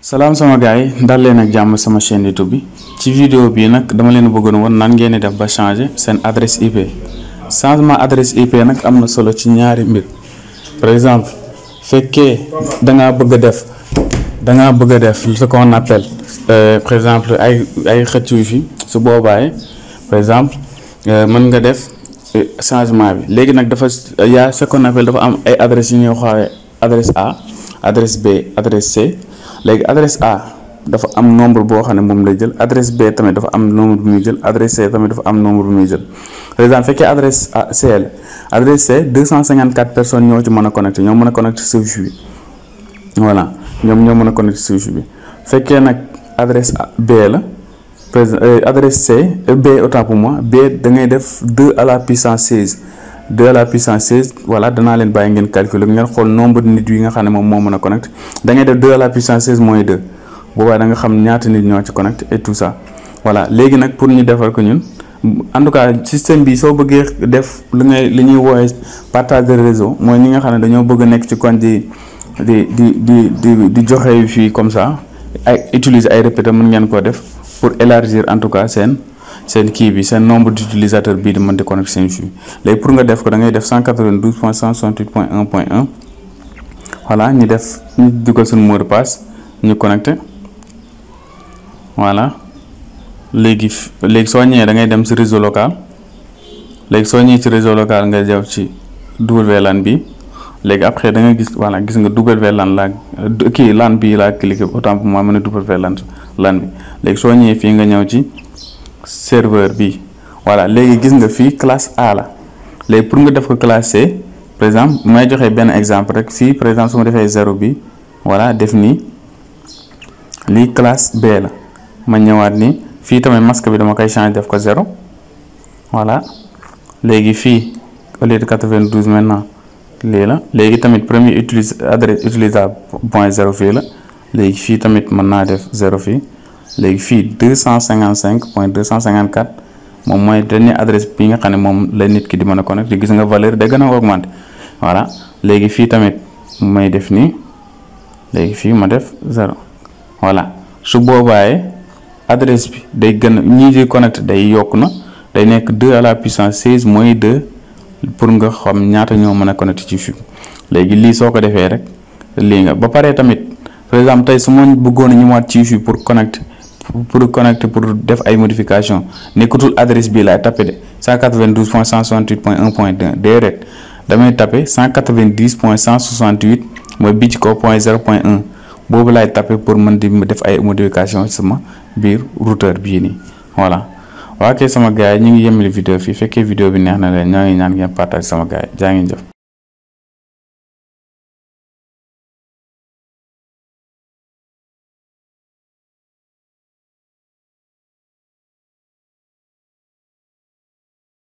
Salam sama gaay dal leen ak jamm sama chaîne YouTube bi ci vidéo bi nak dama leen bëggoon won nan ngeen def ba changer sen adresse IP. Changement adresse IP nak amna solo ci ñaari mbir. Par exemple fekke da nga bëgg def ce qu'on appelle par exemple ay xëccu fi su bobaay par exemple mën nga def changement bi légui nak dafa ya ce qu'on appelle dafa am ay adresse ñu xawé adresse A, adresse B, adresse C. Légui adresse A dafa am nombre bo xamné mom lay jël, adresse B tamit dafa am nombre bu muy jël, adresse C tamit dafa am nombre bu muy jël. Par exemple fekkee adresse C la adresse C 254 personnes ñoo ci mëna connecter, ñoo mëna connecter ci wifi bi. Voilà, ñom ñoo mëna connecter ci wifi bi. Fekkee nak adresse B la adresse C B autant pour moi, B da ngay def 2 à la puissance 16. 2 à la puissance 16 voilà dana len baye ngeen calculer ngeen xol nombre de nit yi nga xamne mom mo meuna connecter da ngay def 2 à la puissance 16 moins 2 boba da nga xam ñaata nit ñoo ci connecter et tout ça voilà légui nak pour ñu défal ko ñun en tout cas système bi so bëggé def li ñuy woyé partage de réseau moy ñi nga xamne dañoo bëgg nek ci kon di joxé fi comme ça ay utiliser ay répéteur mën ngeen ko def pour élargir en tout cas sen qui bi sen nombre d'utilisateurs bi de mën di connecter sen fi lay pour nga def ko da ngay def 192.168.1.1 voilà ñu def ñu dugal sun mot de passe ñu connecter voilà légui so ñëw da ngay dem ci réseau local légui so ñëw ci réseau local nga jëw ci WLAN bi légui après da nga gis voilà gis nga WLAN la ki LAN bi la cliquer autant pour moi mëna WLAN bi légui so ñëw fi nga ñëw ci serveur bi voilà légui gis nga fi classe A la légui pour nga def ko classe C par exemple may joxe ben exemple rek fi par exemple suma defé 0 bi voilà def ni li classe B la ma ñëwaat ni fi tamit masque bi dama koy changer def ko 0 voilà légui fi au lieu de 92 maintenant li la légui tamit premier adresse utilisable .0 fi la légui fi tamit mën na def 0 fi légui fi 255.254 mom moy dernier adresse bi nga xamné mom la nit ki di mëna connecter gis nga valeur da gëna augmenter voilà légui fi tamit may def ni légui fi ma def 0 voilà su bobaay adresse bi day gëna ñi di connecter day yok na day nek 2 à la puissance 16 moins 2 pour nga xam ñaata ñoo mëna connecter ci fi légui li soko défé rek li nga ba paré tamit par exemple tay su mo bëggone ñu wat ci fi pour connecter pour def ay modification nekutul adresse bi la tapé de 192.168.1.2 direct damay tapé 190.168 moy bi ci ko .0.1 bobu lay tapé pour mën di def ay modification sama biir routeur bi ni voilà waké sama gaay ñi ngi yemali vidéo fi féké vidéo bi neex na leen ñoo ngi ñaan ngeen partage sama gaay jaa ngi jëf